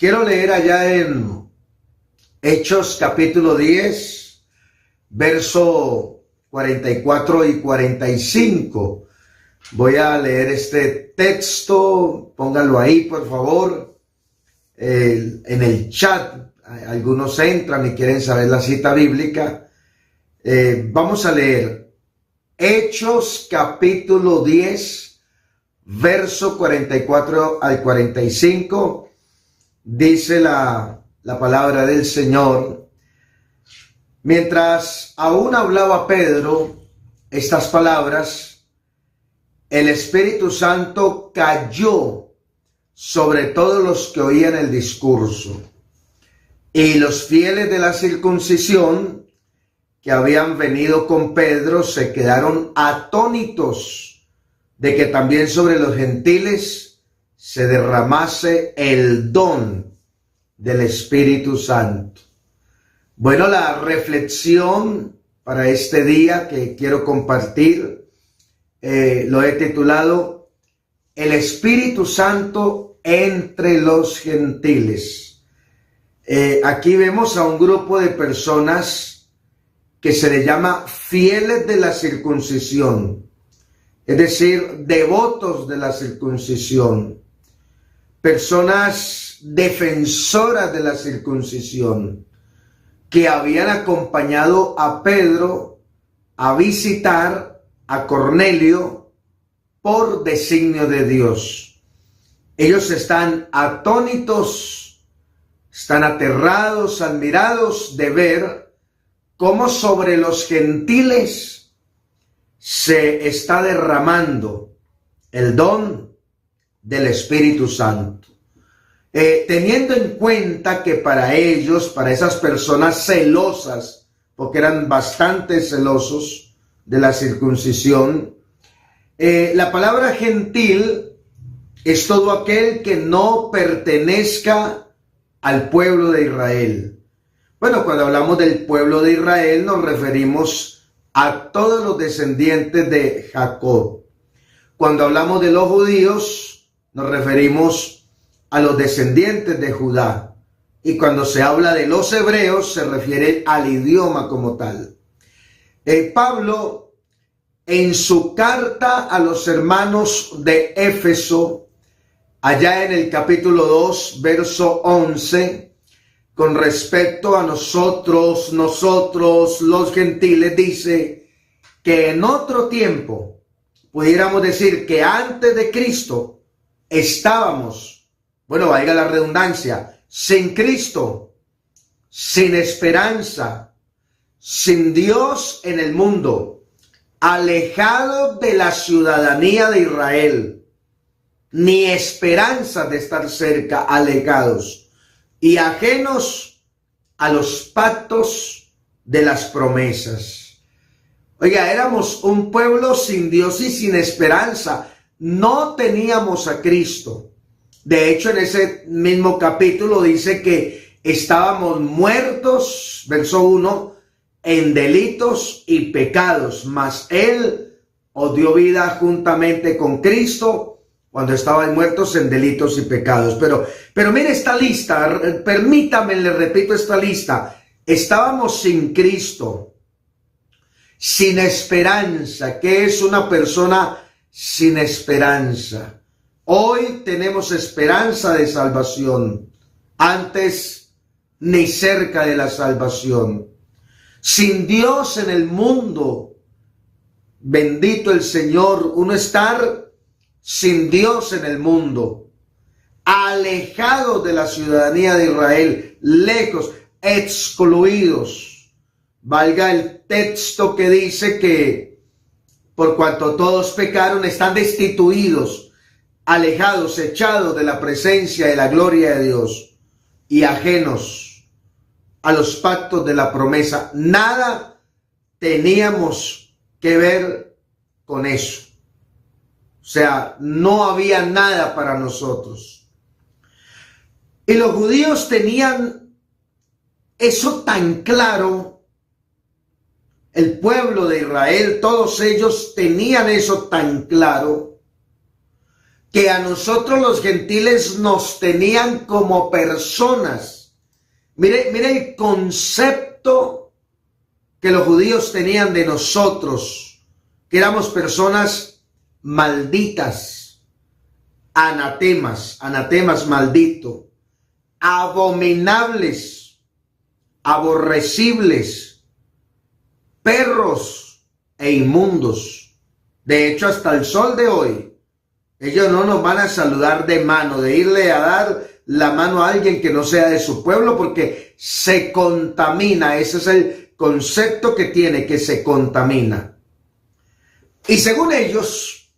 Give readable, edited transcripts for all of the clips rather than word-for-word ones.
Quiero leer allá en Hechos capítulo 10, verso 44 y 45. Voy a leer este texto, pónganlo ahí por favor, en el chat. Algunos entran y quieren saber la cita bíblica. Vamos a leer Hechos capítulo 10, verso 44 al 45. Dice la palabra del Señor: mientras aún hablaba Pedro estas palabras, el Espíritu Santo cayó sobre todos los que oían el discurso. Y los fieles de la circuncisión que habían venido con Pedro se quedaron atónitos de que también sobre los gentiles se derramase el don del Espíritu Santo. Bueno, la reflexión para este día que quiero compartir, lo he titulado El Espíritu Santo entre los gentiles. Aquí vemos a un grupo de personas que se le llama fieles de la circuncisión, es decir, devotos de la circuncisión, personas defensoras de la circuncisión, que habían acompañado a Pedro a visitar a Cornelio por designio de Dios. Ellos están atónitos, están aterrados, admirados de ver cómo sobre los gentiles se está derramando el don del Espíritu Santo. Teniendo en cuenta que para ellos, para esas personas celosas, porque eran bastante celosos de la circuncisión, la palabra gentil es todo aquel que no pertenezca al pueblo de Israel. Bueno, cuando hablamos del pueblo de Israel nos referimos a todos los descendientes de Jacob. Cuando hablamos de los judíos nos referimos a los descendientes de Judá. Y cuando se habla de los hebreos se refiere al idioma como tal. Pablo, en su carta a los hermanos de Éfeso, allá en el capítulo 2, verso 11, con respecto a nosotros los gentiles, dice que en otro tiempo, pudiéramos decir que antes de Cristo, estábamos, bueno, valga la redundancia, sin Cristo, sin esperanza, sin Dios en el mundo, alejados de la ciudadanía de Israel, ni esperanza de estar cerca, alejados y ajenos a los pactos de las promesas. Oiga, éramos un pueblo sin Dios y sin esperanza. No teníamos a Cristo. De hecho, en ese mismo capítulo dice que estábamos muertos, verso 1, en delitos y pecados, mas Él os dio vida juntamente con Cristo cuando estaban muertos en delitos y pecados. Pero mire esta lista, permítame, le repito esta lista. Estábamos sin Cristo, sin esperanza. ¿Qué es una persona sin esperanza? Hoy tenemos esperanza de salvación, antes ni cerca de la salvación. Sin Dios en el mundo, bendito el Señor, uno estar sin Dios en el mundo, alejados de la ciudadanía de Israel, lejos, excluidos. Valga el texto que dice que por cuanto todos pecaron, están destituidos, alejados, echados de la presencia de la gloria de Dios y ajenos a los pactos de la promesa. Nada teníamos que ver con eso. O sea, no había nada para nosotros. Y los judíos tenían eso tan claro. El pueblo de Israel, todos ellos tenían eso tan claro, que a nosotros los gentiles nos tenían como personas. Mire el concepto que los judíos tenían de nosotros, que éramos personas malditas, anatemas maldito, abominables, aborrecibles, perros e inmundos. De hecho, hasta el sol de hoy, ellos no nos van a saludar de mano, de irle a dar la mano a alguien que no sea de su pueblo, porque se contamina. Ese es el concepto que tiene, que se contamina. Y según ellos,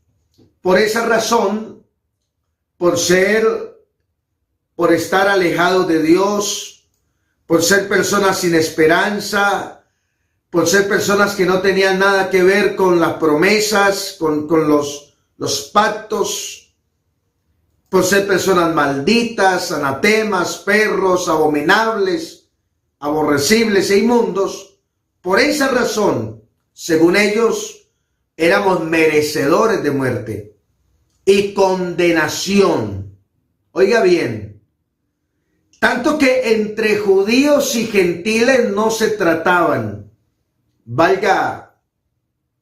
por esa razón, por estar alejados de Dios, por ser personas sin esperanza, por ser personas que no tenían nada que ver con las promesas, con los pactos, por ser personas malditas, anatemas, perros, abominables, aborrecibles e inmundos. Por esa razón, según ellos, éramos merecedores de muerte y condenación. Oiga bien, tanto que entre judíos y gentiles no se trataban. Valga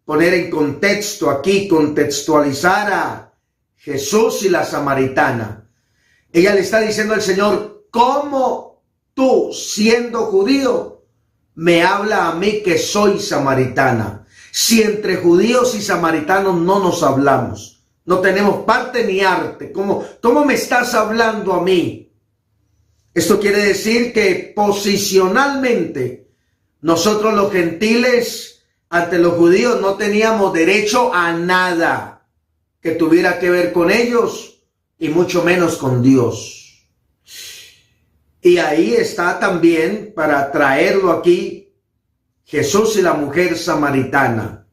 poner en contexto aquí, contextualizar a Jesús y la samaritana. Ella le está diciendo al Señor: ¿cómo tú, siendo judío, me habla a mí que soy samaritana? Si entre judíos y samaritanos no nos hablamos, no tenemos parte ni arte, ¿cómo me estás hablando a mí? Esto quiere decir que posicionalmente nosotros los gentiles ante los judíos no teníamos derecho a nada que tuviera que ver con ellos y mucho menos con Dios. Y ahí está también, para traerlo aquí, Jesús y la mujer samaritana.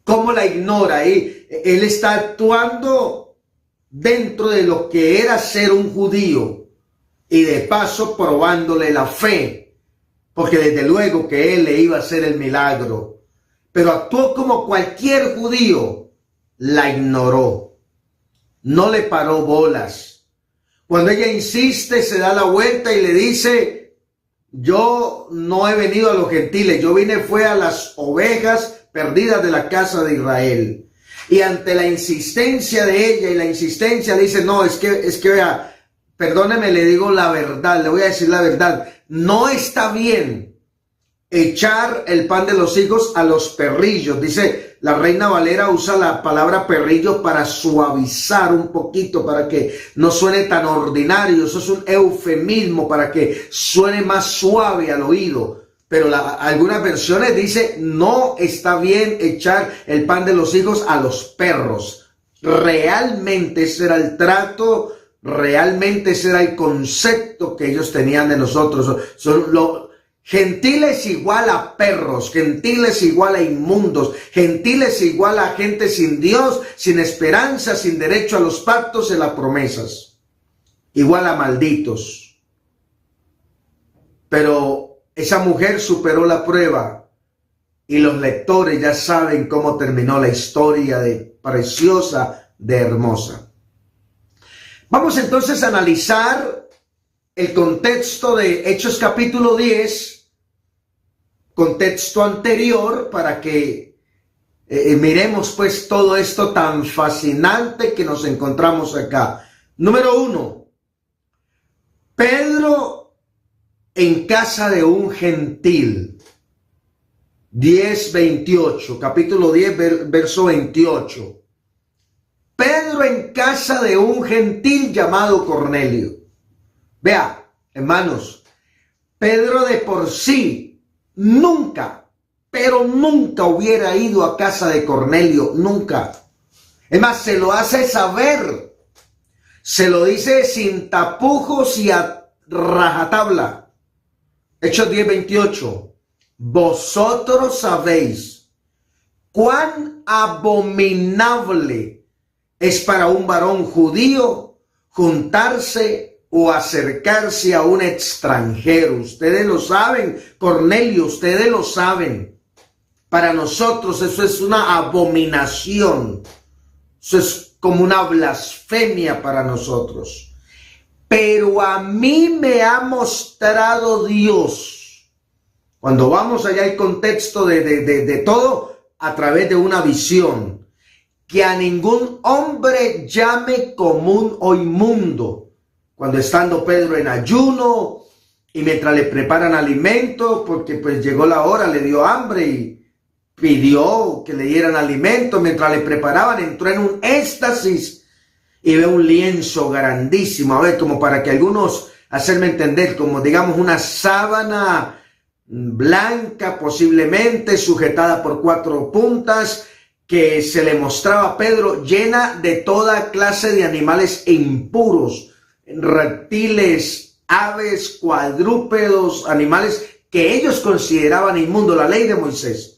¿Cómo la ignora? Él está actuando dentro de lo que era ser un judío y de paso probándole la fe, porque desde luego que él le iba a hacer el milagro, pero actuó como cualquier judío, la ignoró, no le paró bolas. Cuando ella insiste, se da la vuelta y le dice: yo no he venido a los gentiles, yo fue a las ovejas perdidas de la casa de Israel. Y ante la insistencia de ella y la insistencia, le dice: no, es que vea, perdóneme, le digo la verdad, le voy a decir la verdad, no está bien echar el pan de los hijos a los perrillos. Dice la Reina Valera, usa la palabra perrillo para suavizar un poquito, para que no suene tan ordinario. Eso es un eufemismo para que suene más suave al oído. Pero algunas versiones dice: no está bien echar el pan de los hijos a los perros. Realmente ese era el trato, realmente ese era el concepto que ellos tenían de nosotros. Gentiles igual a perros, gentiles igual a inmundos, gentiles igual a gente sin Dios, sin esperanza, sin derecho a los pactos y las promesas, igual a malditos. Pero esa mujer superó la prueba y los lectores ya saben cómo terminó la historia de preciosa, de hermosa. Vamos entonces a analizar el contexto de Hechos capítulo 10, contexto anterior, para que miremos pues todo esto tan fascinante que nos encontramos acá. Número 1, Pedro en casa de un gentil. 10:28, capítulo 10, verso 28. Pedro en casa de un gentil llamado Cornelio. Vea, hermanos, Pedro de por sí nunca, pero nunca hubiera ido a casa de Cornelio, nunca. Es más, se lo hace saber, se lo dice sin tapujos y a rajatabla. Hechos 10:28. Vosotros sabéis cuán abominable es para un varón judío juntarse o acercarse a un extranjero. Ustedes lo saben, Cornelio, ustedes lo saben. Para nosotros eso es una abominación. Eso es como una blasfemia para nosotros. Pero a mí me ha mostrado Dios. Cuando vamos allá al contexto de todo, a través de una visión, que a ningún hombre llame común o inmundo. Cuando estando Pedro en ayuno y mientras le preparan alimento, porque pues llegó la hora, le dio hambre y pidió que le dieran alimento, mientras le preparaban entró en un éxtasis y ve un lienzo grandísimo, a ver, como para que algunos hacerme entender, como digamos una sábana blanca posiblemente sujetada por 4 puntas, que se le mostraba a Pedro llena de toda clase de animales impuros, reptiles, aves, cuadrúpedos, animales que ellos consideraban inmundos, la ley de Moisés.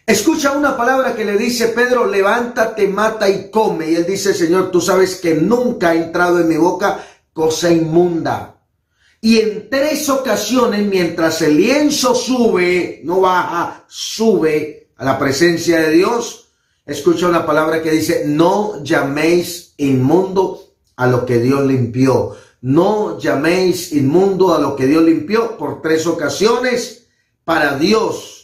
Escucha una palabra que le dice Pedro: levántate, mata y come. Y él dice: Señor, tú sabes que nunca ha entrado en mi boca cosa inmunda. Y en 3 ocasiones, mientras el lienzo sube, no baja, sube a la presencia de Dios, escucha una palabra que dice: no llaméis inmundo a lo que Dios limpió. No llaméis inmundo a lo que Dios limpió. Por 3 ocasiones para Dios.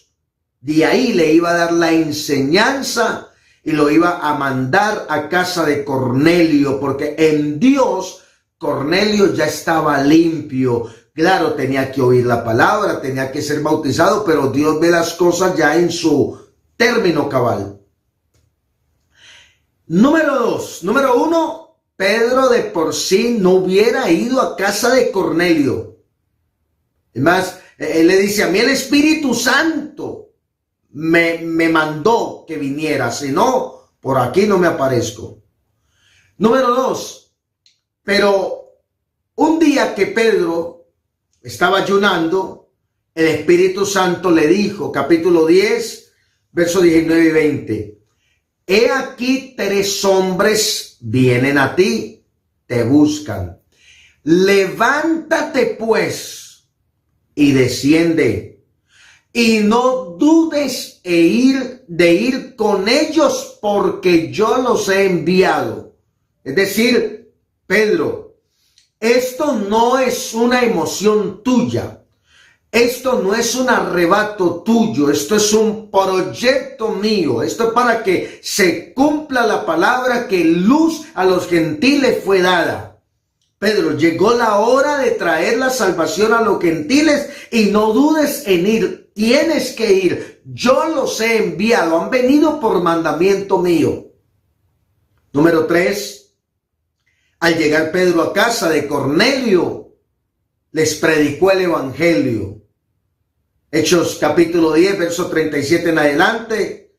De ahí le iba a dar la enseñanza y lo iba a mandar a casa de Cornelio, porque en Dios Cornelio ya estaba limpio. Claro, tenía que oír la palabra, tenía que ser bautizado, pero Dios ve las cosas ya en su término cabal. Número 1, Pedro de por sí no hubiera ido a casa de Cornelio. Es más, él le dice: a mí el Espíritu Santo me mandó que viniera, si no, por aquí no me aparezco. Número 2, pero un día que Pedro estaba ayunando, el Espíritu Santo le dijo, capítulo 10, versos 19 y 20, he aquí 3 hombres vienen a ti, te buscan. Levántate pues y desciende, y no dudes de ir con ellos, porque yo los he enviado. Es decir, Pedro, esto no es una emoción tuya. Esto no es un arrebato tuyo. Esto es un proyecto mío. Esto es para que se cumpla la palabra que luz a los gentiles fue dada. Pedro, llegó la hora de traer la salvación a los gentiles y no dudes en ir. Tienes que ir. Yo los he enviado. Han venido por mandamiento mío. Número 3. Al llegar Pedro a casa de Cornelio, les predicó el evangelio. Hechos capítulo 10, verso 37 en adelante.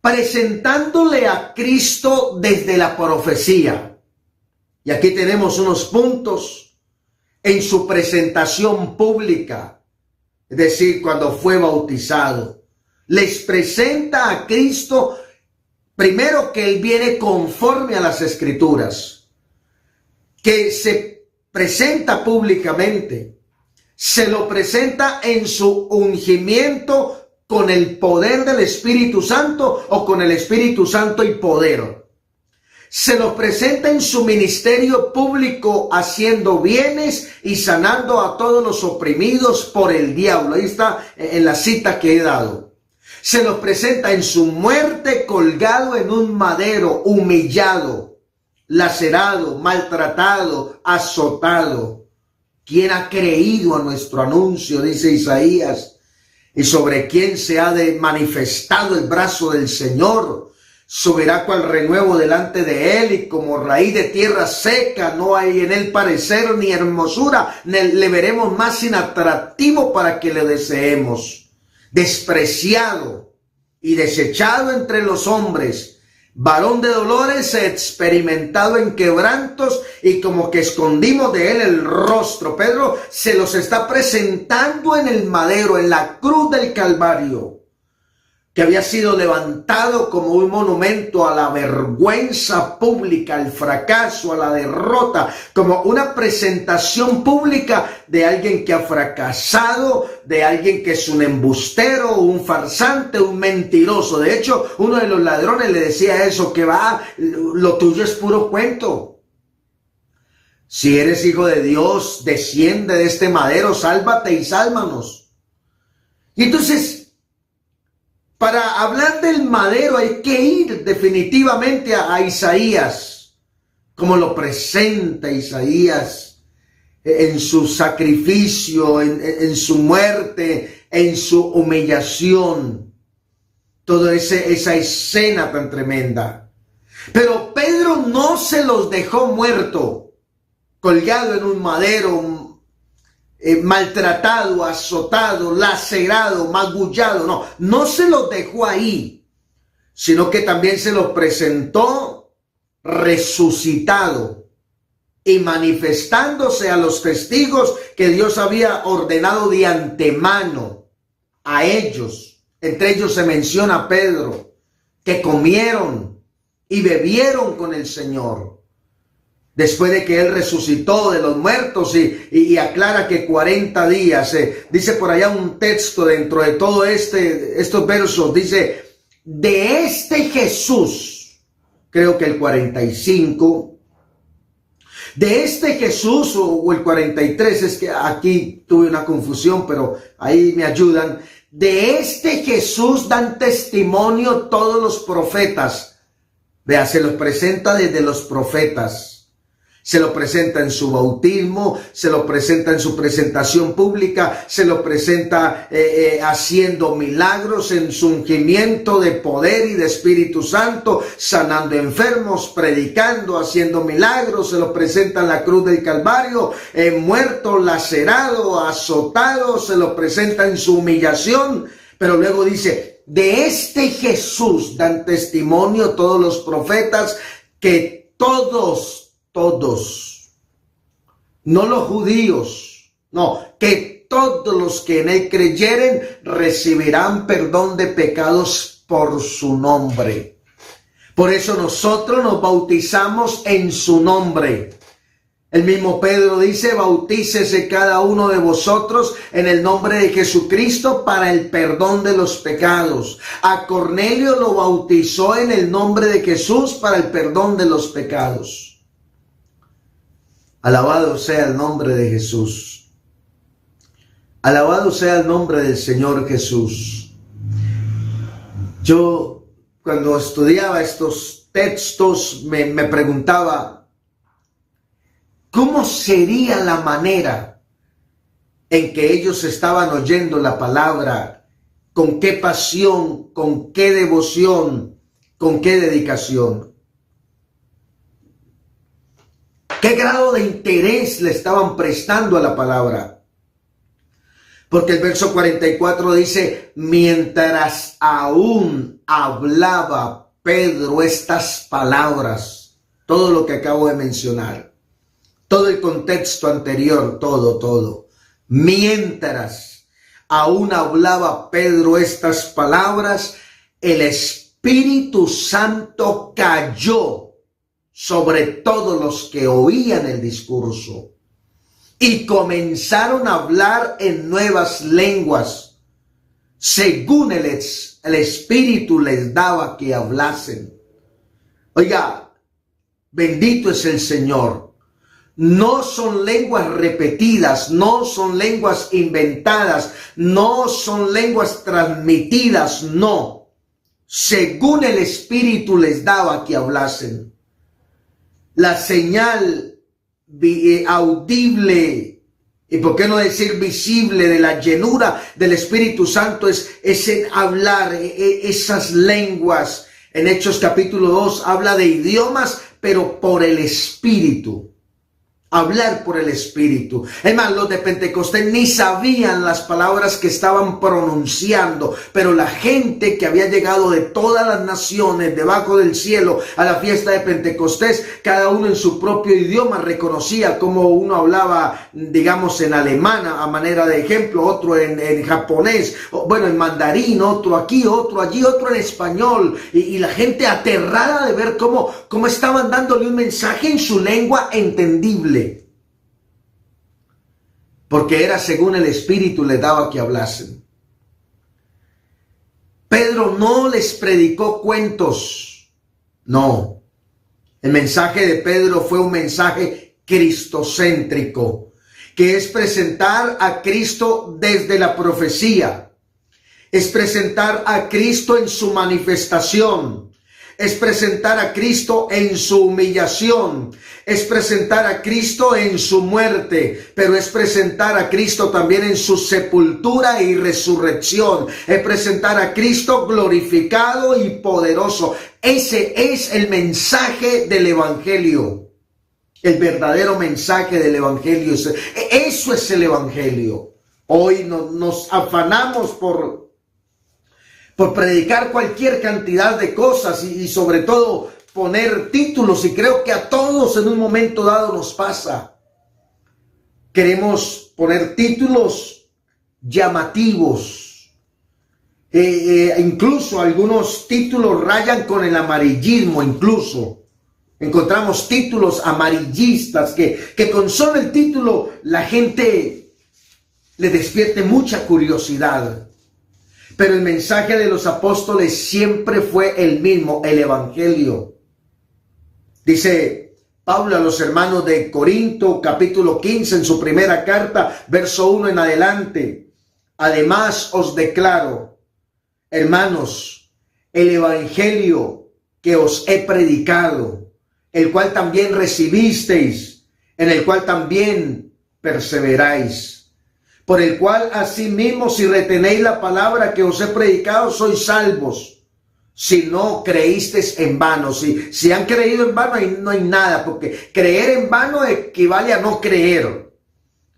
Presentándole a Cristo desde la profecía. Y aquí tenemos unos puntos en su presentación pública. Es decir, cuando fue bautizado, les presenta a Cristo, primero, que Él viene conforme a las Escrituras, que se presenta públicamente, se lo presenta en su ungimiento con el poder del Espíritu Santo o con el Espíritu Santo y poder. Se lo presenta en su ministerio público haciendo bienes y sanando a todos los oprimidos por el diablo. Ahí está en la cita que he dado. Se lo presenta en su muerte colgado en un madero, humillado, lacerado, maltratado, azotado. ¿Quién ha creído a nuestro anuncio?, dice Isaías, y sobre quién se ha manifestado el brazo del Señor. Subirá cual renuevo delante de él, y como raíz de tierra seca, no hay en él parecer ni hermosura, le veremos más inatractivo para que le deseemos. Despreciado y desechado entre los hombres, varón de dolores, experimentado en quebrantos, y como que escondimos de él el rostro. Pedro se los está presentando en el madero, en la cruz del Calvario, que había sido levantado como un monumento a la vergüenza pública, al fracaso, a la derrota, como una presentación pública de alguien que ha fracasado, de alguien que es un embustero, un farsante, un mentiroso. De hecho, uno de los ladrones le decía eso, que lo tuyo es puro cuento. Si eres hijo de Dios, desciende de este madero, sálvate y sálvanos. Y entonces, para hablar del madero hay que ir definitivamente a Isaías, como lo presenta Isaías en su sacrificio, en su muerte, en su humillación. Toda esa escena tan tremenda. Pero Pedro no se los dejó muerto, colgado en un madero, maltratado, azotado, lacerado, magullado. No se los dejó ahí, sino que también se los presentó resucitado y manifestándose a los testigos que Dios había ordenado de antemano a ellos. Entre ellos se menciona a Pedro, que comieron y bebieron con el Señor. Después de que Él resucitó de los muertos y aclara que 40 días, dice por allá un texto dentro de todo estos versos, dice, de este Jesús, creo que el 45, de este Jesús o el 43, es que aquí tuve una confusión, pero ahí me ayudan. De este Jesús dan testimonio todos los profetas. Vea, se los presenta desde los profetas. Se lo presenta en su bautismo, se lo presenta en su presentación pública, se lo presenta haciendo milagros en su ungimiento de poder y de Espíritu Santo, sanando enfermos, predicando, haciendo milagros. Se lo presenta en la cruz del Calvario, muerto, lacerado, azotado. Se lo presenta en su humillación, pero luego dice, de este Jesús dan testimonio todos los profetas, que todos, no los judíos, no, que todos los que en él creyeren recibirán perdón de pecados por su nombre. Por eso nosotros nos bautizamos en su nombre. El mismo Pedro dice, bautícese cada uno de vosotros en el nombre de Jesucristo para el perdón de los pecados. A Cornelio lo bautizó en el nombre de Jesús para el perdón de los pecados. Alabado sea el nombre de Jesús. Alabado sea el nombre del Señor Jesús. Yo, cuando estudiaba estos textos, me preguntaba, ¿cómo sería la manera en que ellos estaban oyendo la palabra? ¿Con qué pasión? ¿Con qué devoción? ¿Con qué dedicación? ¿Qué grado de interés le estaban prestando a la palabra? Porque el verso 44 dice, mientras aún hablaba Pedro estas palabras, todo lo que acabo de mencionar, todo el contexto anterior, todo. Mientras aún hablaba Pedro estas palabras, el Espíritu Santo cayó sobre todos los que oían el discurso y comenzaron a hablar en nuevas lenguas, según el Espíritu les daba que hablasen. Oiga, bendito es el Señor. No son lenguas repetidas, no son lenguas inventadas, no son lenguas transmitidas, no. Según el Espíritu les daba que hablasen. La señal audible, y por qué no decir visible, de la llenura del Espíritu Santo es en hablar esas lenguas. En Hechos capítulo 2 habla de idiomas, pero por el Espíritu. hablar por el Espíritu. Es más, los de Pentecostés ni sabían las palabras que estaban pronunciando, pero la gente que había llegado de todas las naciones debajo del cielo a la fiesta de Pentecostés, cada uno en su propio idioma reconocía cómo uno hablaba, digamos, en alemán a manera de ejemplo, otro en japonés, bueno, en mandarín, otro aquí, otro allí, otro en español, y la gente aterrada de ver cómo estaban dándole un mensaje en su lengua entendible. Porque era según el Espíritu les daba que hablasen. Pedro no les predicó cuentos. No. El mensaje de Pedro fue un mensaje cristocéntrico, que es presentar a Cristo desde la profecía. Es presentar a Cristo en su manifestación. Es presentar a Cristo en su humillación, es presentar a Cristo en su muerte, pero es presentar a Cristo también en su sepultura y resurrección, es presentar a Cristo glorificado y poderoso. Ese es el mensaje del Evangelio, el verdadero mensaje del Evangelio. Eso es el Evangelio. Hoy nos afanamos por predicar cualquier cantidad de cosas y sobre todo poner títulos, y creo que a todos en un momento dado nos pasa. Queremos poner títulos llamativos, incluso algunos títulos rayan con el amarillismo, incluso encontramos títulos amarillistas que con solo el título la gente le despierte mucha curiosidad. Pero el mensaje de los apóstoles siempre fue el mismo, el Evangelio. Dice Pablo a los hermanos de Corinto, capítulo 15, en su primera carta, verso 1 en adelante. Además os declaro, hermanos, el Evangelio que os he predicado, el cual también recibisteis, en el cual también perseveráis. Por el cual asimismo, si retenéis la palabra que os he predicado, sois salvos. Si no creísteis en vano. Si han creído en vano, no hay nada, porque creer en vano equivale a no creer.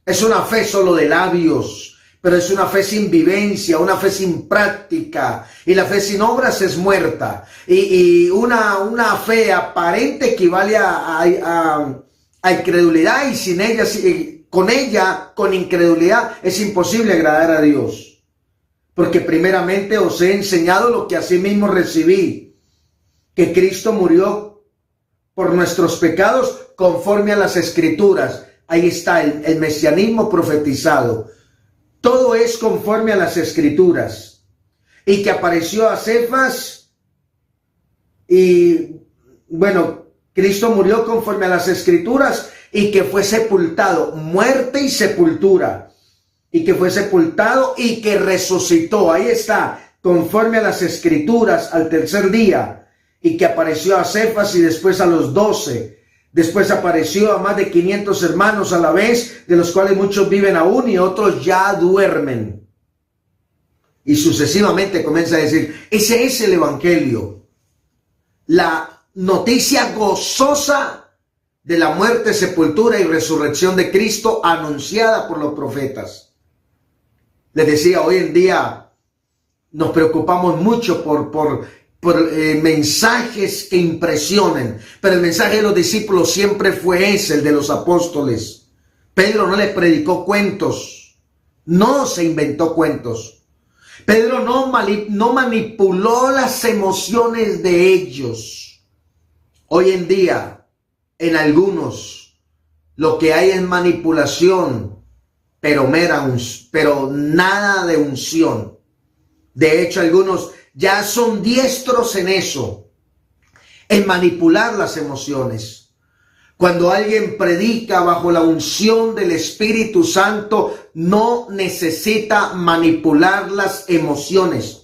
Es una fe solo de labios, pero es una fe sin vivencia, una fe sin práctica. Y la fe sin obras es muerta. Y una fe aparente equivale a incredulidad, y sin ella... con incredulidad, es imposible agradar a Dios. Porque primeramente os he enseñado lo que asimismo recibí, que Cristo murió por nuestros pecados conforme a las Escrituras. Ahí está el mesianismo profetizado. Todo es conforme a las Escrituras. Y que apareció a Cefas, y bueno, Cristo murió conforme a las Escrituras, y que fue sepultado, muerte y sepultura, y que fue sepultado y que resucitó. Ahí está, conforme a las Escrituras, al tercer día, y que apareció a Cefas y después a los 12. Después apareció a más de 500 hermanos a la vez, de los cuales muchos viven aún y otros ya duermen. Y sucesivamente comienza a decir, ese es el Evangelio. La noticia gozosa de la muerte, sepultura y resurrección de Cristo anunciada por los profetas. Les decía, hoy en día nos preocupamos mucho por mensajes que impresionen, pero el mensaje de los discípulos siempre fue ese, el de los apóstoles. Pedro no les predicó cuentos, no se inventó cuentos. Pedro no manipuló las emociones de ellos. Hoy en día, en algunos, lo que hay es manipulación, pero nada de unción. De hecho, algunos ya son diestros en eso, en manipular las emociones. Cuando alguien predica bajo la unción del Espíritu Santo, no necesita manipular las emociones.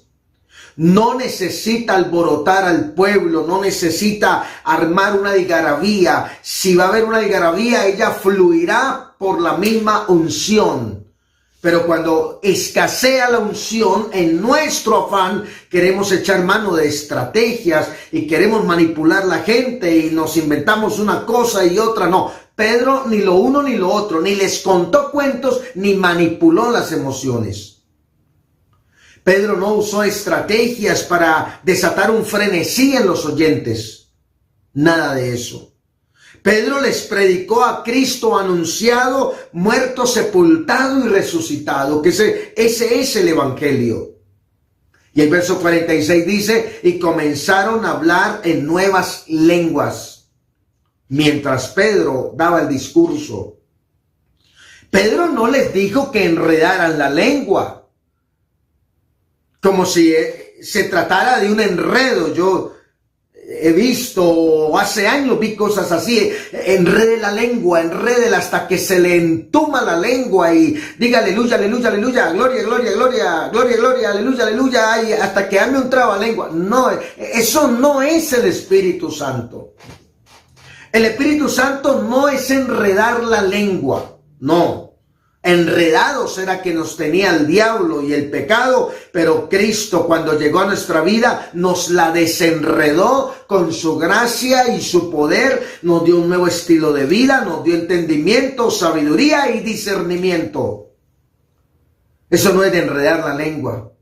No necesita alborotar al pueblo, no necesita armar una algarabía. Si va a haber una algarabía, ella fluirá por la misma unción. Pero cuando escasea la unción, en nuestro afán queremos echar mano de estrategias y queremos manipular la gente y nos inventamos una cosa y otra. No, Pedro ni lo uno ni lo otro, ni les contó cuentos, ni manipuló las emociones. Pedro no usó estrategias para desatar un frenesí en los oyentes. Nada de eso. Pedro les predicó a Cristo anunciado, muerto, sepultado y resucitado, que ese es el evangelio. Y el verso 46 dice, y comenzaron a hablar en nuevas lenguas, mientras Pedro daba el discurso. Pedro no les dijo que enredaran la lengua, como si se tratara de un enredo. Yo he visto, hace años vi cosas así, enrede la lengua, enrédela hasta que se le entuma la lengua y diga aleluya, aleluya, aleluya, gloria, gloria, gloria, gloria, gloria, aleluya, aleluya, y hasta que ame un trabalengua. No, eso no es el Espíritu Santo. El Espíritu Santo no es enredar la lengua, no. Enredados era que nos tenía el diablo y el pecado, pero Cristo cuando llegó a nuestra vida nos la desenredó con su gracia y su poder, nos dio un nuevo estilo de vida, nos dio entendimiento, sabiduría y discernimiento. Eso no es de enredar la lengua,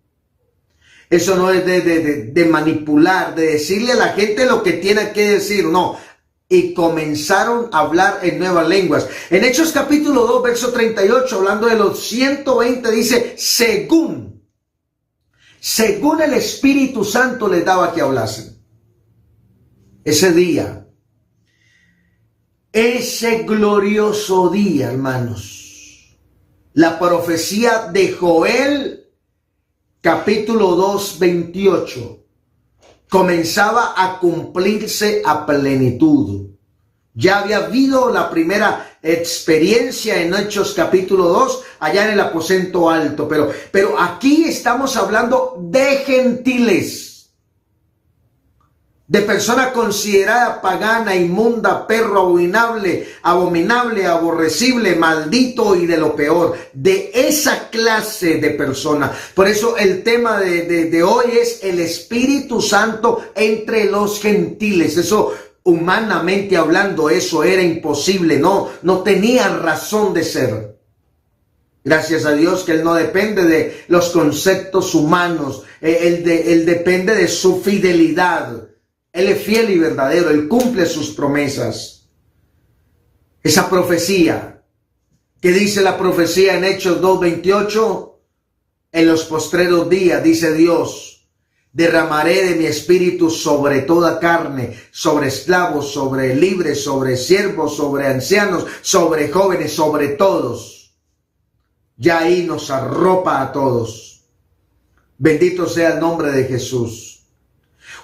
eso no es de manipular, de decirle a la gente lo que tiene que decir, no. Y comenzaron a hablar en nuevas lenguas. En Hechos capítulo 2, verso 38, hablando de los 120, dice, según el Espíritu Santo les daba que hablasen. Ese día, ese glorioso día, hermanos, la profecía de Joel, capítulo 2, 28, comenzaba a cumplirse a plenitud. Ya había habido la primera experiencia en Hechos capítulo 2, allá en el aposento alto, pero aquí estamos hablando de gentiles, de persona considerada pagana, inmunda, perro, abominable, aborrecible, maldito y de lo peor, de esa clase de persona. Por eso el tema de hoy es el Espíritu Santo entre los gentiles. Eso, humanamente hablando, eso era imposible, no tenía razón de ser. Gracias a Dios que Él no depende de los conceptos humanos, Él depende de su fidelidad. Él es fiel y verdadero, Él cumple sus promesas. Esa profecía, que dice la profecía en Hechos 2:28, en los postreros días, dice Dios, derramaré de mi espíritu sobre toda carne, sobre esclavos, sobre libres, sobre siervos, sobre ancianos, sobre jóvenes, sobre todos. Ya ahí nos arropa a todos. Bendito sea el nombre de Jesús.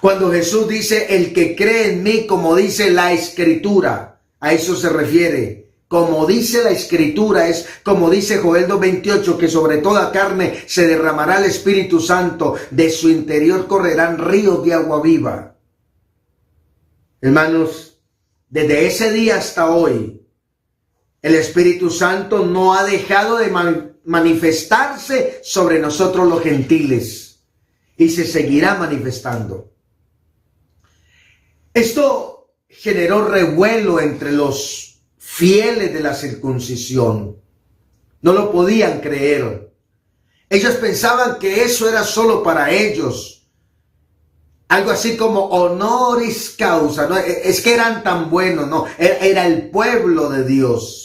Cuando Jesús dice, el que cree en mí, como dice la Escritura, a eso se refiere. Como dice la Escritura, es como dice Joel 2:28, que sobre toda carne se derramará el Espíritu Santo, de su interior correrán ríos de agua viva. Hermanos, desde ese día hasta hoy, el Espíritu Santo no ha dejado de manifestarse sobre nosotros los gentiles y se seguirá manifestando. Esto generó revuelo entre los fieles de la circuncisión. No lo podían creer. Ellos pensaban que eso era solo para ellos. Algo así como honoris causa. No, es que eran tan buenos. No, era el pueblo de Dios.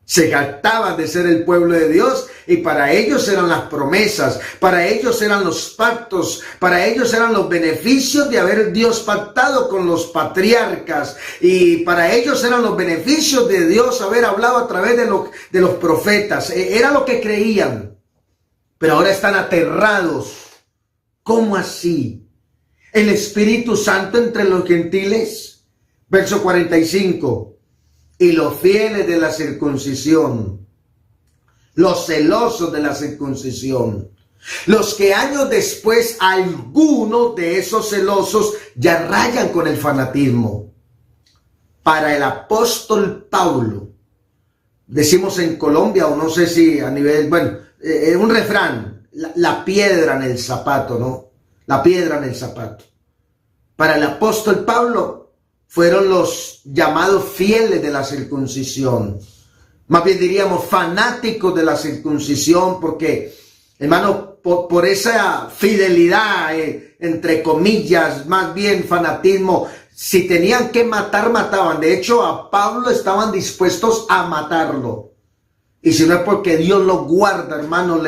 Se jactaban de ser el pueblo de Dios y para ellos eran las promesas, para ellos eran los pactos, para ellos eran los beneficios de haber Dios pactado con los patriarcas y para ellos eran los beneficios de Dios haber hablado a través de los profetas. Era lo que creían, pero ahora están aterrados. ¿Cómo así? ¿El Espíritu Santo entre los gentiles? Verso 45. Y los fieles de la circuncisión, los celosos de la circuncisión, los que años después algunos de esos celosos ya rayan con el fanatismo. Para el apóstol Pablo, decimos en Colombia, o no sé si a nivel, bueno, un refrán, la piedra en el zapato, ¿no? La piedra en el zapato. Para el apóstol Pablo fueron los llamados fieles de la circuncisión. Más bien diríamos fanáticos de la circuncisión, porque, hermano, por esa fidelidad, entre comillas, más bien fanatismo, si tenían que matar, mataban. De hecho, a Pablo estaban dispuestos a matarlo. Y si no es porque Dios lo guarda, hermano,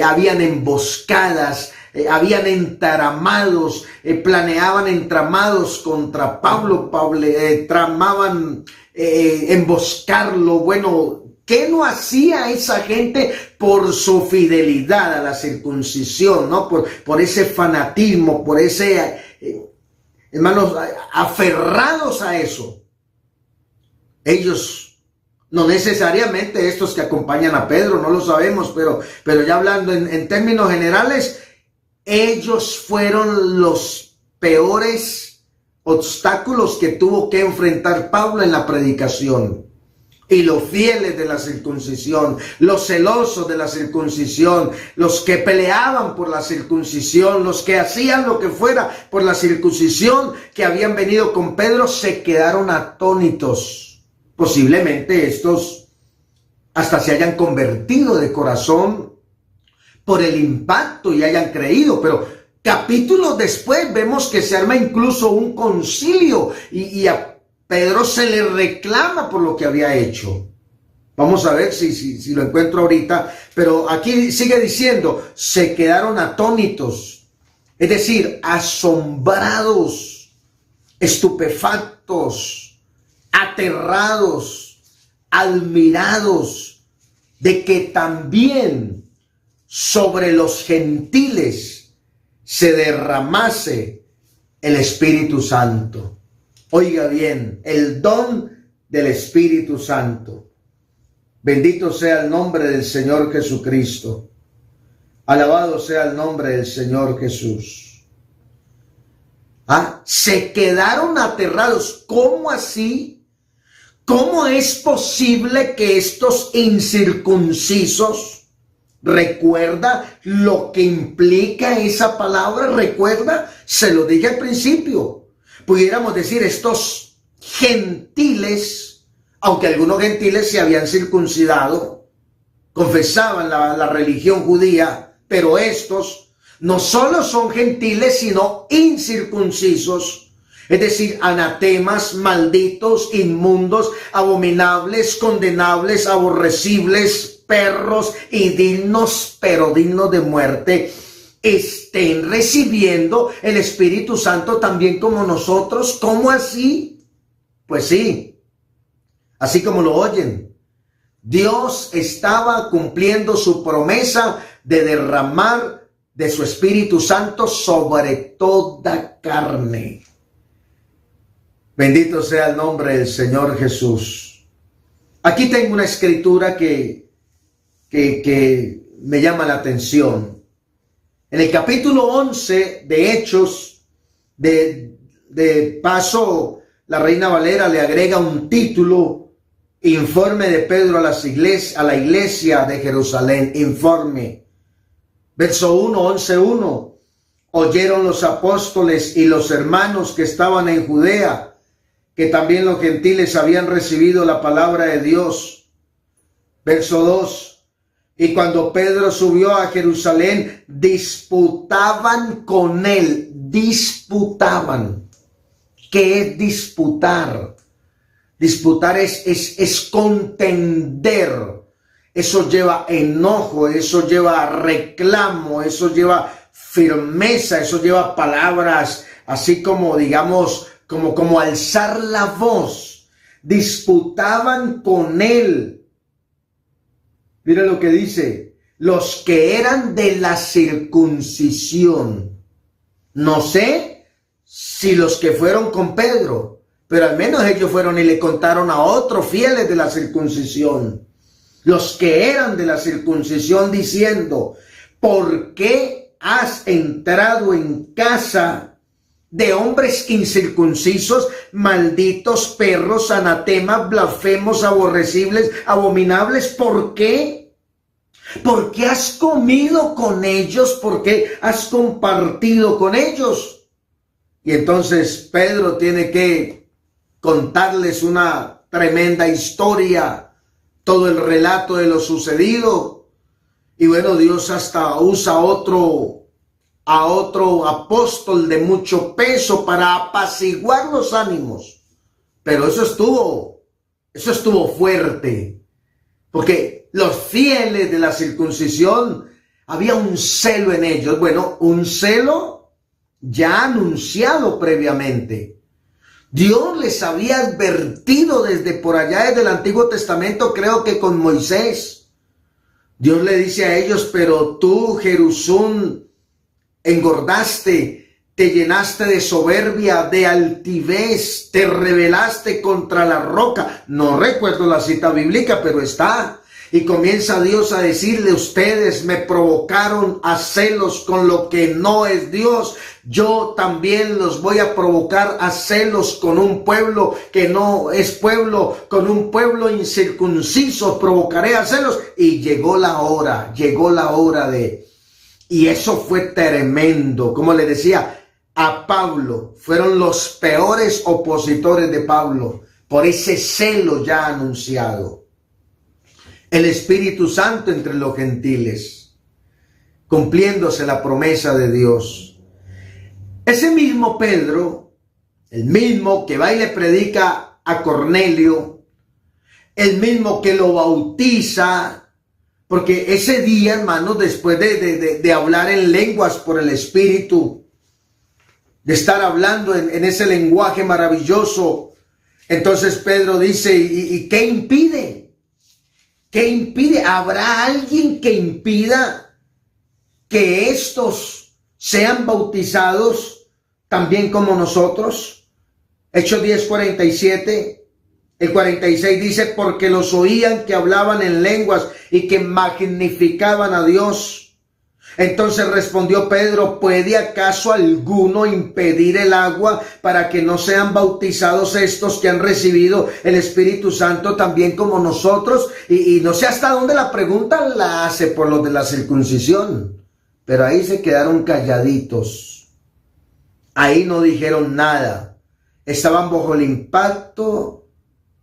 habían emboscadas, habían entramados, planeaban entramados contra Pablo, tramaban emboscarlo. Bueno, ¿qué no hacía esa gente por su fidelidad a la circuncisión, ¿no? Por ese fanatismo, por ese, hermanos, aferrados a eso. Ellos, no necesariamente estos que acompañan a Pedro, no lo sabemos, pero ya hablando en términos generales, ellos fueron los peores obstáculos que tuvo que enfrentar Pablo en la predicación. Y los fieles de la circuncisión, los celosos de la circuncisión, los que peleaban por la circuncisión, los que hacían lo que fuera por la circuncisión, que habían venido con Pedro, se quedaron atónitos. Posiblemente estos hasta se hayan convertido de corazón por el impacto y hayan creído, pero capítulos después vemos que se arma incluso un concilio y a Pedro se le reclama por lo que había hecho. Vamos a ver si lo encuentro ahorita, pero aquí sigue diciendo, se quedaron atónitos, es decir, asombrados, estupefactos, aterrados, admirados de que también sobre los gentiles se derramase el Espíritu Santo. Oiga bien, el don del Espíritu Santo. Bendito sea el nombre del Señor Jesucristo. Alabado sea el nombre del Señor Jesús. Se quedaron aterrados. ¿Cómo así? ¿Cómo es posible que estos incircuncisos, recuerda lo que implica esa palabra? Recuerda, se lo dije al principio. Pudiéramos decir estos gentiles, aunque algunos gentiles se habían circuncidado, confesaban la religión judía, pero estos no solo son gentiles, sino incircuncisos. Es decir, anatemas, malditos, inmundos, abominables, condenables, aborrecibles, perros y dignos, pero dignos de muerte, estén recibiendo el Espíritu Santo también como nosotros. ¿Cómo así? Pues sí, así como lo oyen. Dios estaba cumpliendo su promesa de derramar de su Espíritu Santo sobre toda carne. Bendito sea el nombre del Señor Jesús. Aquí tengo una escritura que me llama la atención. En el capítulo 11 de Hechos, de paso, la Reina Valera le agrega un título: Informe de Pedro a la iglesia de Jerusalén. Informe. Verso 1, 11:1. Oyeron los apóstoles y los hermanos que estaban en Judea que también los gentiles habían recibido la palabra de Dios. Verso 2. Y cuando Pedro subió a Jerusalén, disputaban con él. Disputaban. ¿Qué es disputar? Disputar es contender. Eso lleva enojo, eso lleva reclamo, eso lleva firmeza, eso lleva palabras así como, digamos, como alzar la voz. Disputaban con él. Mira lo que dice: los que eran de la circuncisión. No sé si los que fueron con Pedro, pero al menos ellos fueron y le contaron a otros fieles de la circuncisión. Los que eran de la circuncisión, diciendo: ¿por qué has entrado en casa de hombres incircuncisos, malditos, perros, anatemas, blasfemos, aborrecibles, abominables? ¿Por qué? ¿Por qué has comido con ellos? ¿Por qué has compartido con ellos? Y entonces Pedro tiene que contarles una tremenda historia, todo el relato de lo sucedido. Y bueno, Dios hasta usa a otro apóstol de mucho peso para apaciguar los ánimos. Pero eso estuvo fuerte, porque los fieles de la circuncisión, había un celo en ellos. Bueno, un celo ya anunciado previamente. Dios les había advertido desde por allá, desde el Antiguo Testamento, creo que con Moisés. Dios le dice a ellos: pero tú, Jerusún, engordaste, te llenaste de soberbia, de altivez, te rebelaste contra la roca. No recuerdo la cita bíblica, pero está. Y comienza Dios a decirle: ustedes me provocaron a celos con lo que no es Dios. Yo también los voy a provocar a celos con un pueblo que no es pueblo, con un pueblo incircunciso. Provocaré a celos. Y llegó la hora de... Y eso fue tremendo. Como le decía a Pablo, fueron los peores opositores de Pablo por ese celo ya anunciado. El Espíritu Santo entre los gentiles, cumpliéndose la promesa de Dios. Ese mismo Pedro, el mismo que va y le predica a Cornelio, el mismo que lo bautiza, porque ese día, hermanos, después de hablar en lenguas por el Espíritu, de estar hablando en ese lenguaje maravilloso, entonces Pedro dice: ¿y qué impide? ¿Qué impide? ¿Habrá alguien que impida que estos sean bautizados también como nosotros? Hechos 10:47, el 46 dice: porque los oían que hablaban en lenguas y que magnificaban a Dios. Entonces respondió Pedro: ¿puede acaso alguno impedir el agua para que no sean bautizados estos que han recibido el Espíritu Santo también como nosotros? Y no sé hasta dónde la pregunta la hace por los de la circuncisión, pero ahí se quedaron calladitos. Ahí no dijeron nada. Estaban bajo el impacto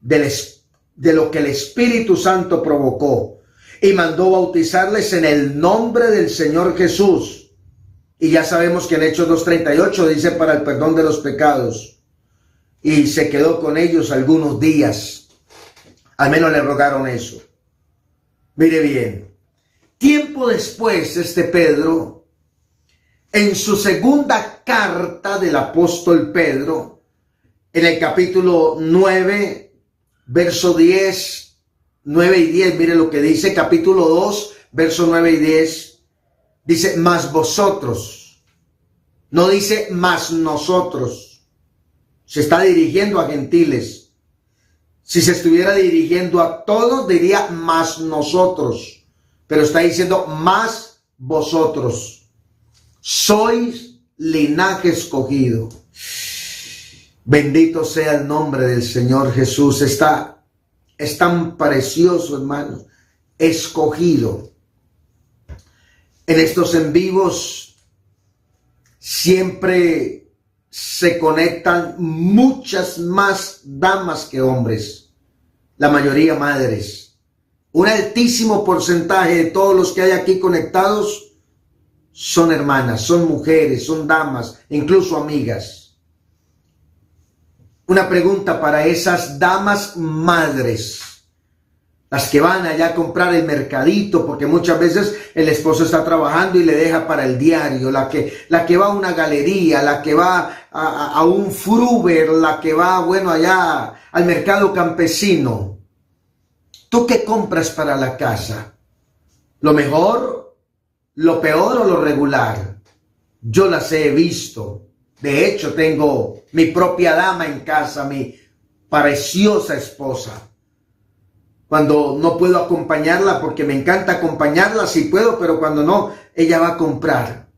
de lo que el Espíritu Santo provocó. Y mandó bautizarles en el nombre del Señor Jesús. Y ya sabemos que en Hechos 2:38 dice: para el perdón de los pecados. Y se quedó con ellos algunos días. Al menos le rogaron eso. Mire bien. Tiempo después, este Pedro, en su segunda carta del apóstol Pedro, en el capítulo 9, verso 10, 9 y 10, mire lo que dice, capítulo 2, verso 9 y 10, dice: mas vosotros, no dice mas nosotros, se está dirigiendo a gentiles. Si se estuviera dirigiendo a todos, diría mas nosotros, pero está diciendo mas vosotros, sois linaje escogido. Bendito sea el nombre del Señor Jesús. Es tan precioso, hermanos, escogido. En estos en vivos siempre se conectan muchas más damas que hombres, la mayoría madres. Un altísimo porcentaje de todos los que hay aquí conectados son hermanas, son mujeres, son damas, incluso amigas. Una pregunta para esas damas madres, las que van allá a comprar el mercadito, porque muchas veces el esposo está trabajando y le deja para el diario, la que va a una galería, la que va a un fruver, la que va, bueno, allá al mercado campesino. ¿Tú qué compras para la casa? ¿Lo mejor, lo peor o lo regular? Yo las he visto. De hecho, tengo mi propia dama en casa, mi preciosa esposa. Cuando no puedo acompañarla, porque me encanta acompañarla, sí puedo, pero cuando no, ella va a comprar.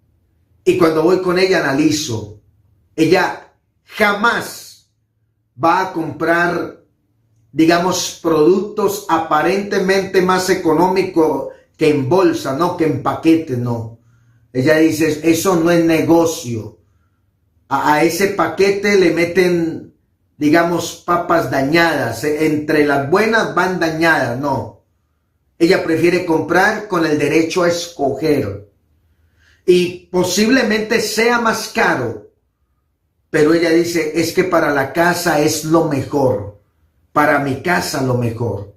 Y cuando voy con ella, analizo. Ella jamás va a comprar, digamos, productos aparentemente más económicos que en bolsa, no, que en paquete, no. Ella dice: eso no es negocio. A ese paquete le meten digamos, papas dañadas. Entre las buenas van dañadas, no. Ella prefiere comprar con el derecho a escoger. Y posiblemente sea más caro, pero ella dice, es que para la casa es lo mejor. Para mi casa lo mejor.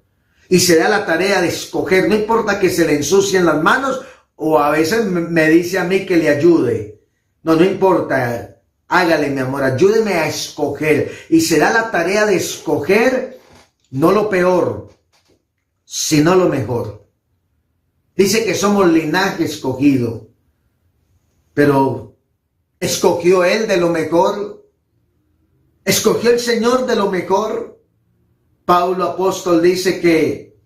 Y se da la tarea de escoger, no importa que se le ensucien las manos, o a veces me dice a mí que le ayude. No importa, hágale mi amor, ayúdeme a escoger. Y se da la tarea de escoger no lo peor, sino lo mejor. Dice que somos linaje escogido, pero ¿escogió él de lo mejor? ¿Escogió el Señor de lo mejor? Pablo apóstol dice que,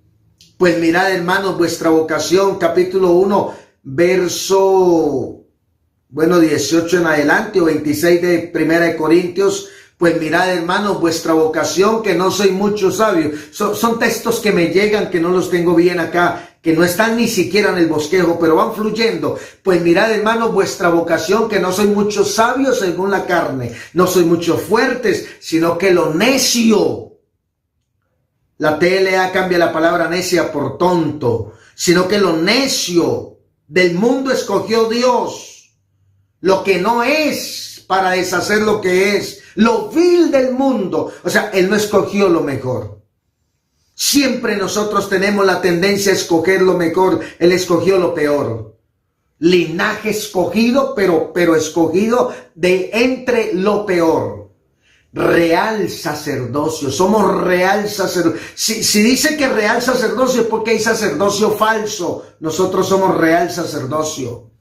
pues mirad hermanos, vuestra vocación, capítulo 1, verso, 18 en adelante, o 26 de 1 de Corintios, pues mirad hermanos, vuestra vocación, que no soy mucho sabio. Son textos que me llegan, que no los tengo bien acá, que no están ni siquiera en el bosquejo, pero van fluyendo. Pues mirad hermanos, vuestra vocación, que no soy mucho sabio según la carne, no soy mucho fuertes, sino que lo necio. La TLA cambia la palabra necia por tonto, sino que lo necio del mundo escogió Dios, lo que no es para deshacer lo que es, lo vil del mundo. O sea, Él no escogió lo mejor. Siempre nosotros tenemos la tendencia a escoger lo mejor, Él escogió lo peor. Linaje escogido, pero escogido de entre lo peor. Real sacerdocio, somos real sacerdocio. Si dice que real sacerdocio es porque hay sacerdocio falso. Nosotros somos real sacerdocio.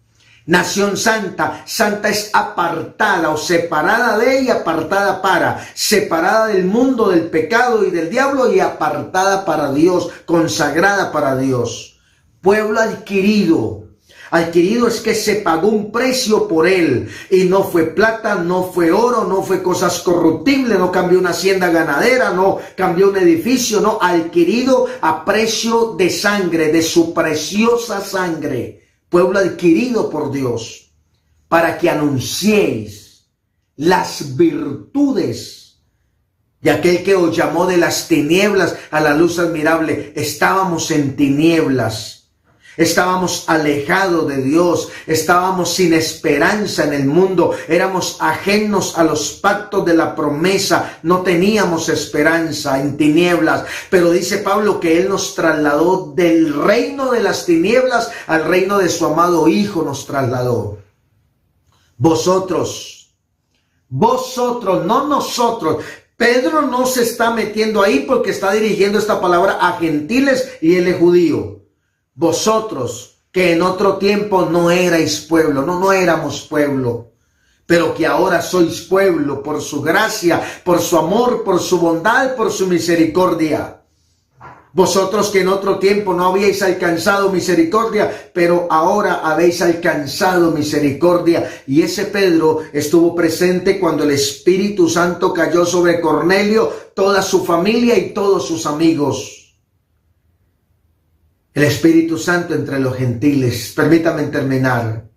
Nación santa, santa es apartada o separada de y apartada para, separada del mundo, del pecado y del diablo y apartada para Dios, consagrada para Dios. Pueblo adquirido. Adquirido es que se pagó un precio por él, y no fue plata, no fue oro, no fue cosas corruptibles, no cambió una hacienda ganadera, no cambió un edificio, no, adquirido a precio de sangre, de su preciosa sangre, pueblo adquirido por Dios, para que anunciéis las virtudes de aquel que os llamó de las tinieblas a la luz admirable. Estábamos en tinieblas. Estábamos alejados de Dios, estábamos sin esperanza en el mundo, éramos ajenos a los pactos de la promesa, no teníamos esperanza, en tinieblas. Pero dice Pablo que Él nos trasladó del reino de las tinieblas al reino de su amado Hijo, nos trasladó. Vosotros, no nosotros. Pedro no se está metiendo ahí porque está dirigiendo esta palabra a gentiles y él es judío. Vosotros, que en otro tiempo no erais pueblo, no éramos pueblo, pero que ahora sois pueblo por su gracia, por su amor, por su bondad, por su misericordia. Vosotros que en otro tiempo no habíais alcanzado misericordia, pero ahora habéis alcanzado misericordia. Y ese Pedro estuvo presente cuando el Espíritu Santo cayó sobre Cornelio, toda su familia y todos sus amigos. El Espíritu Santo entre los gentiles. Permítame terminar.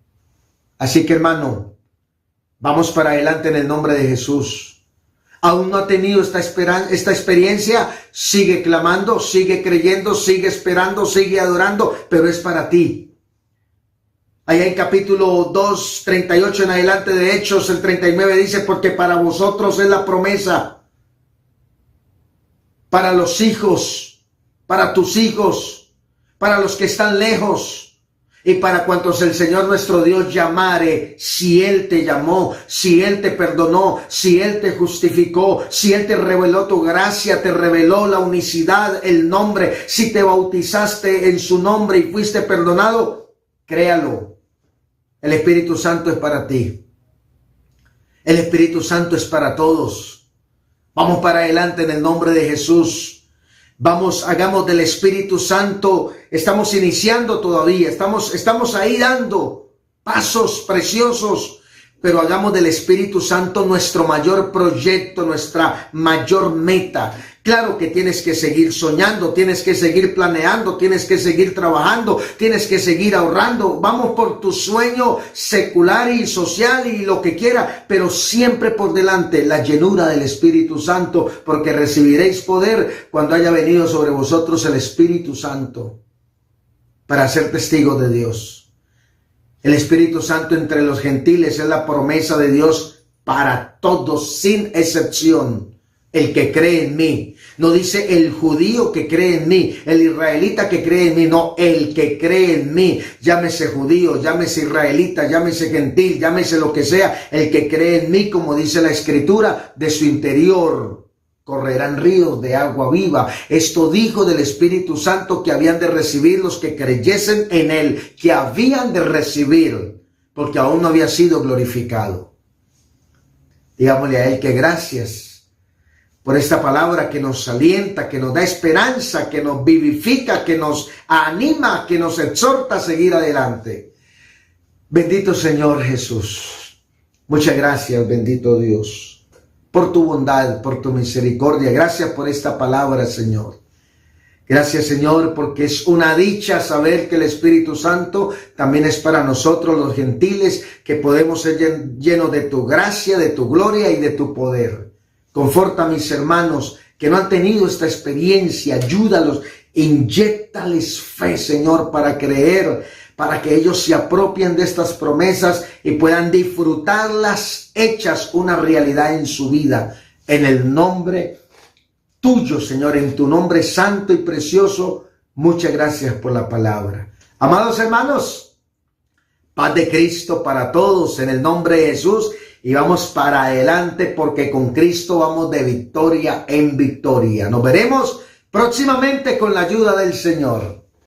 Así que hermano, vamos para adelante en el nombre de Jesús. Aún no ha tenido esta experiencia, sigue clamando, sigue creyendo, sigue esperando, sigue adorando, pero es para ti. Allá en capítulo 2, 38 en adelante de Hechos, el 39 dice, porque para vosotros es la promesa, para los hijos, para tus hijos, para los que están lejos y para cuantos el Señor nuestro Dios llamare. Si Él te llamó, si Él te perdonó, si Él te justificó, si Él te reveló tu gracia, te reveló la unicidad, el nombre, si te bautizaste en su nombre y fuiste perdonado, créalo. El Espíritu Santo es para ti. El Espíritu Santo es para todos. Vamos para adelante en el nombre de Jesús. Vamos, hagamos del Espíritu Santo, estamos iniciando todavía, estamos ahí dando pasos preciosos, pero hagamos del Espíritu Santo nuestro mayor proyecto, nuestra mayor meta. Claro que tienes que seguir soñando, tienes que seguir planeando, tienes que seguir trabajando, tienes que seguir ahorrando. Vamos por tu sueño secular y social y lo que quiera, pero siempre por delante la llenura del Espíritu Santo, porque recibiréis poder cuando haya venido sobre vosotros el Espíritu Santo para ser testigos de Dios. El Espíritu Santo entre los gentiles es la promesa de Dios para todos, sin excepción. El que cree en mí. No dice el judío que cree en mí, el israelita que cree en mí. No, el que cree en mí. Llámese judío, llámese israelita, llámese gentil, llámese lo que sea. El que cree en mí, como dice la Escritura, de su interior correrán ríos de agua viva. Esto dijo del Espíritu Santo que habían de recibir los que creyesen en él, que habían de recibir, porque aún no había sido glorificado. Digámosle a él que gracias por esta palabra que nos alienta, que nos da esperanza, que nos vivifica, que nos anima, que nos exhorta a seguir adelante. Bendito Señor Jesús. Muchas gracias, bendito Dios, por tu bondad, por tu misericordia. Gracias por esta palabra, Señor. Gracias, Señor, porque es una dicha saber que el Espíritu Santo también es para nosotros los gentiles, que podemos ser llenos de tu gracia, de tu gloria y de tu poder. Conforta a mis hermanos que no han tenido esta experiencia, ayúdalos, inyéctales fe, Señor, para creer, para que ellos se apropien de estas promesas y puedan disfrutarlas hechas una realidad en su vida. En el nombre tuyo, Señor, en tu nombre santo y precioso, muchas gracias por la palabra. Amados hermanos, paz de Cristo para todos en el nombre de Jesús. Y vamos para adelante porque con Cristo vamos de victoria en victoria. Nos veremos próximamente con la ayuda del Señor.